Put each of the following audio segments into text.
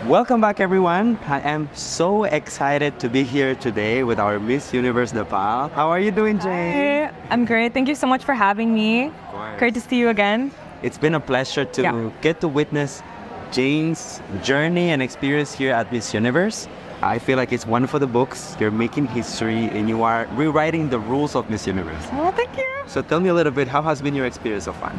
Welcome back, everyone. I am so excited to be here today with our Miss Universe Nepal. How are you doing, Jane? Hi, I'm great. Thank you so much for having me. Great to see you again. It's been a pleasure to get to witness Jane's journey and experience here at Miss Universe. I feel like it's one for the books. You're making history and you are rewriting the rules of Miss Universe. Oh, thank you. So tell me a little bit, how has been your experience so far?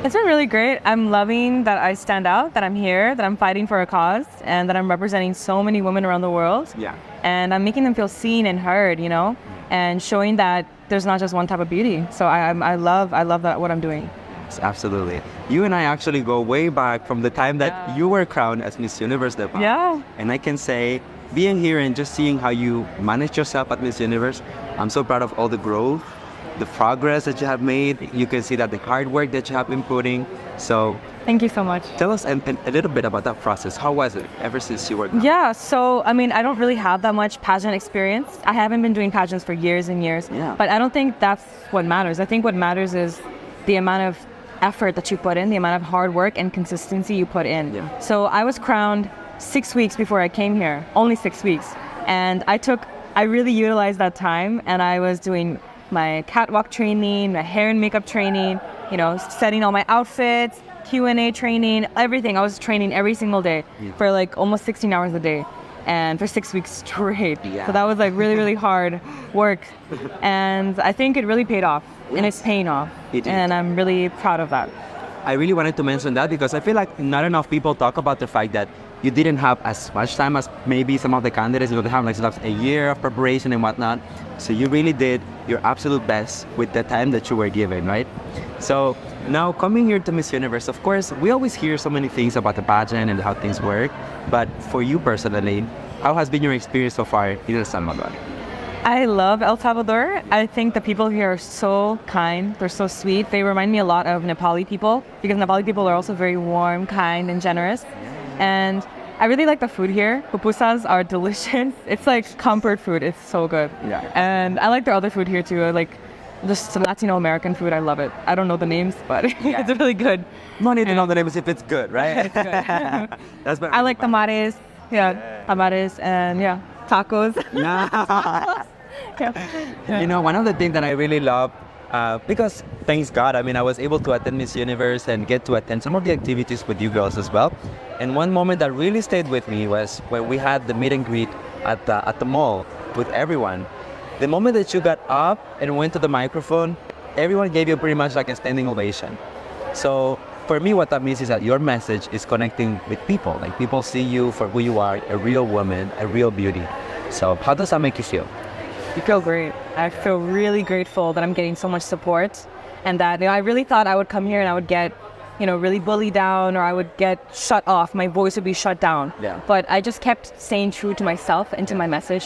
It's been really great. I'm loving that I stand out, that I'm here, that I'm fighting for a cause, and that I'm representing so many women around the world. Yeah. And I'm making them feel seen and heard, and showing that there's not just one type of beauty. So I love that what I'm doing. Yes, absolutely. You and I actually go way back from the time that you were crowned as Miss Universe Nepal. Yeah. And I can say, being here and just seeing how you manage yourself at Miss Universe, I'm so proud of all the growth, the progress that you have made. You can see that the hard work that you have been putting. So thank you so much. Tell us a little bit about that process. How was it ever since you were crowned? Yeah, so I don't really have that much pageant experience. I haven't been doing pageants for years and years. Yeah. But I don't think that's what matters. I think what matters is the amount of effort that you put in, the amount of hard work and consistency you put in. Yeah. So I was crowned 6 weeks before I came here, only 6 weeks. And I really utilized that time, and I was doing my catwalk training, my hair and makeup training, setting all my outfits, Q&A training, everything. I was training every single day for like almost 16 hours a day, and for 6 weeks straight. Yeah. So that was like really, really hard work. And I think it really paid off, and it's paying off. It is. And I'm really proud of that. I really wanted to mention that because I feel like not enough people talk about the fact that you didn't have as much time as maybe some of the candidates would have, like a year of preparation and whatnot. So you really did your absolute best with the time that you were given, right? So now coming here to Miss Universe, of course, we always hear so many things about the pageant and how things work. But for you personally, how has been your experience so far in El Salvador? I love El Salvador. I think the people here are so kind. They're so sweet. They remind me a lot of Nepali people, because Nepali people are also very warm, kind, and generous. And I really like the food here. Pupusas are delicious. It's like comfort food. It's so good. Yeah. And I like their other food here too. I like just Latino American food. I love it. I don't know the names, but it's really good. No need to know the names if it's good, right? It's good. That's better. I like tamales. Tamales and tacos. One of the things that I really love, because thanks God, I was able to attend Miss Universe and get to attend some of the activities with you girls as well. And one moment that really stayed with me was when we had the meet and greet at the mall with everyone. The moment that you got up and went to the microphone, everyone gave you pretty much like a standing ovation. So for me, what that means is that your message is connecting with people. Like, people see you for who you are, a real woman, a real beauty. So how does that make you feel? You feel great. I feel really grateful that I'm getting so much support, and that I really thought I would come here and I would get, really bullied down, or I would get shut off. My voice would be shut down. Yeah. But I just kept staying true to myself and to my message.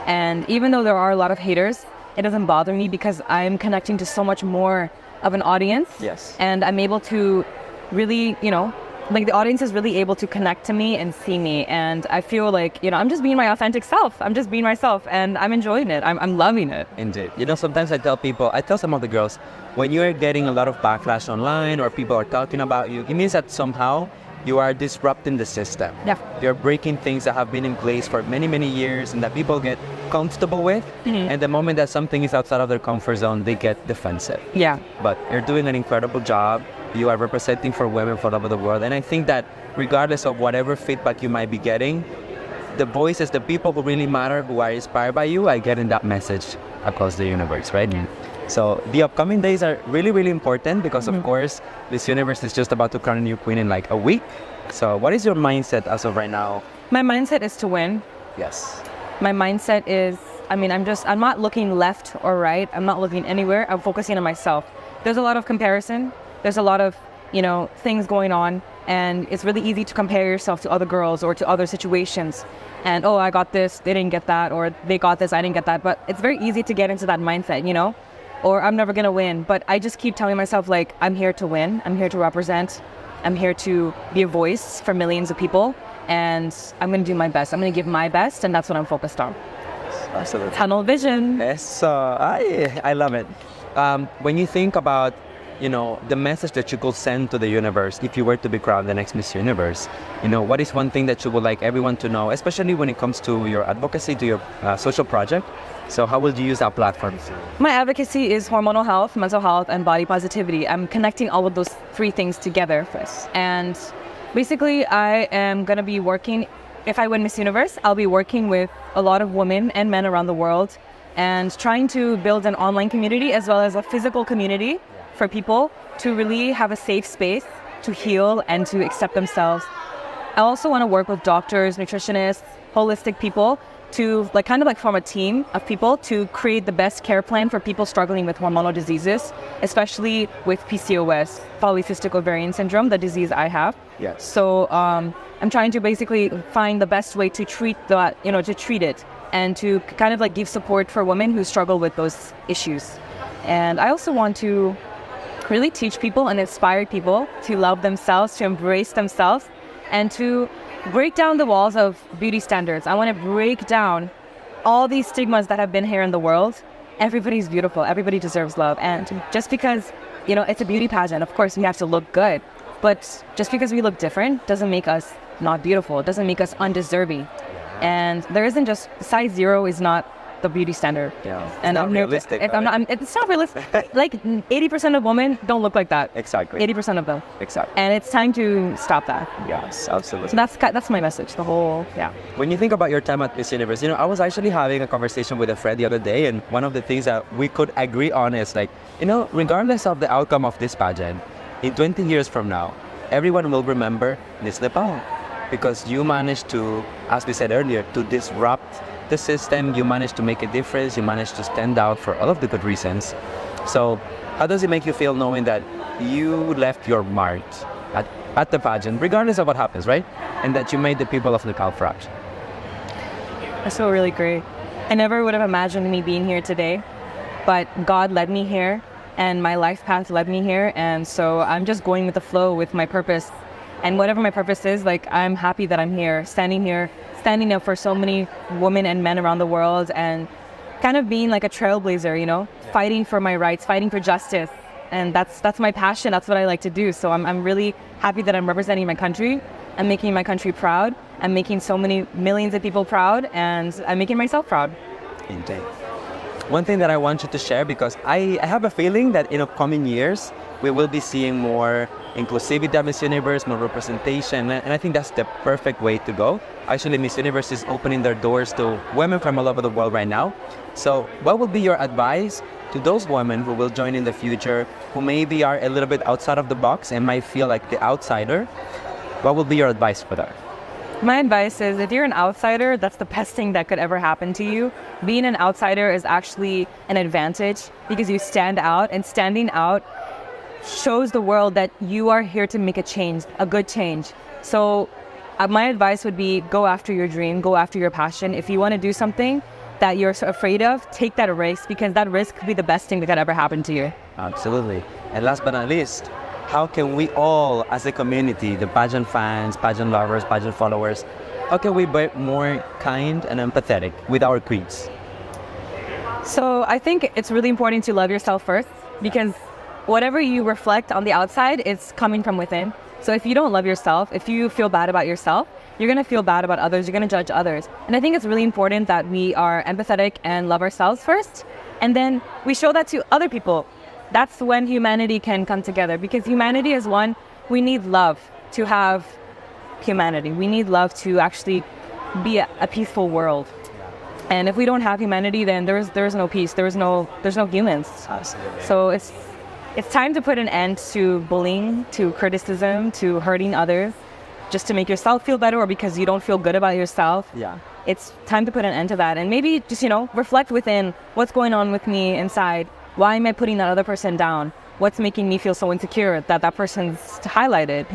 And even though there are a lot of haters, it doesn't bother me because I'm connecting to so much more of an audience. Yes. And I'm able to really, the audience is really able to connect to me and see me. And I feel like, I'm just being my authentic self. I'm just being myself, and I'm enjoying it. I'm loving it. Indeed. Sometimes I tell some of the girls, when you're getting a lot of backlash online or people are talking about you, it means that somehow you are disrupting the system. Yeah. You're breaking things that have been in place for many, many years and that people get comfortable with. Mm-hmm. And the moment that something is outside of their comfort zone, they get defensive. Yeah. But you're doing an incredible job. You are representing for women all over the world. And I think that regardless of whatever feedback you might be getting, the voices, the people who really matter, who are inspired by you, are getting that message across the universe, right? So the upcoming days are really, really important because, of course, Miss Universe is just about to crown a new queen in like a week. So what is your mindset as of right now? My mindset is to win. Yes. My mindset is, I'm not looking left or right. I'm not looking anywhere. I'm focusing on myself. There's a lot of comparison. There's a lot of, things going on. And it's really easy to compare yourself to other girls or to other situations. And, oh, I got this, they didn't get that, or they got this, I didn't get that. But it's very easy to get into that mindset, or I'm never going to win. But I just keep telling myself, like, I'm here to win. I'm here to represent. I'm here to be a voice for millions of people. And I'm going to do my best. I'm going to give my best. And that's what I'm focused on. Absolutely. Tunnel vision. Yes, I love it. When you think about the message that you could send to the universe if you were to be crowned the next Miss Universe? What is one thing that you would like everyone to know, especially when it comes to your advocacy, to your social project? So how will you use that platform? My advocacy is hormonal health, mental health, and body positivity. I'm connecting all of those three things together. And basically, I am going to be working, if I win Miss Universe, I'll be working with a lot of women and men around the world and trying to build an online community as well as a physical community for people to really have a safe space to heal and to accept themselves. I also want to work with doctors, nutritionists, holistic people to kind of form a team of people to create the best care plan for people struggling with hormonal diseases, especially with PCOS, polycystic ovarian syndrome, the disease I have. Yes. So I'm trying to basically find the best way to treat that, to treat it and to kind of give support for women who struggle with those issues. And I also want to really teach people and inspire people to love themselves, to embrace themselves, and to break down the walls of beauty standards. I want to break down all these stigmas that have been here in the world. Everybody's beautiful. Everybody deserves love. And just because, it's a beauty pageant, of course we have to look good. But just because we look different doesn't make us not beautiful. It doesn't make us undeserving. And there isn't just, size 0 is not the beauty standard. Yeah. And it's not realistic. It's not realistic. 80% of women don't look like that. Exactly. 80% of them. Exactly. And it's time to stop that. Yes, absolutely. So that's my message. The whole, yeah. When you think about your time at Miss Universe, I was actually having a conversation with a friend the other day, and one of the things that we could agree on is regardless of the outcome of this pageant, in 20 years from now, everyone will remember Miss Nepal, because you managed to, as we said earlier, to disrupt the system. You managed to make a difference. You managed to stand out for all of the good reasons. So how does it make you feel knowing that you left your mark at the pageant, regardless of what happens, right? And that you made the people of Nepal proud? I feel really great. I never would have imagined me being here today, but God led me here and my life path led me here. And so I'm just going with the flow with my purpose. And whatever my purpose is, I'm happy that I'm here, standing up for so many women and men around the world, and kind of being like a trailblazer, fighting for my rights, fighting for justice. And that's my passion. That's what I like to do. So I'm really happy that I'm representing my country. I'm making my country proud. I'm making so many millions of people proud, and I'm making myself proud. Indeed. One thing that I want you to share, because I have a feeling that in upcoming years, we will be seeing more inclusivity at Miss Universe, more representation, and I think that's the perfect way to go. Actually, Miss Universe is opening their doors to women from all over the world right now. So what would be your advice to those women who will join in the future, who maybe are a little bit outside of the box and might feel like the outsider? What would be your advice for that? My advice is, if you're an outsider, that's the best thing that could ever happen to you. Being an outsider is actually an advantage because you stand out, and standing out shows the world that you are here to make a change, a good change. So my advice would be, go after your dream, go after your passion. If you want to do something that you're so afraid of, take that risk, because that risk could be the best thing that could ever happen to you. Absolutely. And last but not least, how can we all, as a community, the pageant fans, pageant lovers, pageant followers, how can we be more kind and empathetic with our queens? So I think it's really important to love yourself first, because whatever you reflect on the outside, it's coming from within. So if you don't love yourself, if you feel bad about yourself, you're going to feel bad about others, you're going to judge others. And I think it's really important that we are empathetic and love ourselves first, and then we show that to other people. That's when humanity can come together, because humanity is one. We need love to have humanity. We need love to actually be a peaceful world. And if we don't have humanity, then there's no peace. There's no humans. Absolutely. So it's time to put an end to bullying, to criticism, to hurting others, just to make yourself feel better, or because you don't feel good about yourself. Yeah. It's time to put an end to that, and maybe just reflect within, what's going on with me inside. Why am I putting that other person down? What's making me feel so insecure that person's highlighted,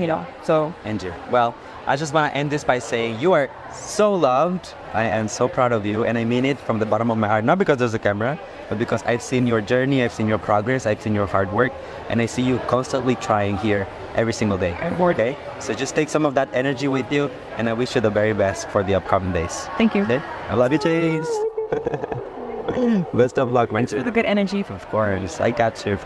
so. Andrew, well, I just want to end this by saying you are so loved. I am so proud of you, and I mean it from the bottom of my heart, not because there's a camera, but because I've seen your journey, I've seen your progress, I've seen your hard work, and I see you constantly trying here every single day. Okay? So just take some of that energy with you, and I wish you the very best for the upcoming days. Thank you. Okay? I love you, Chase. Best of luck, man. Thanks for the good energy. Of course, I got you.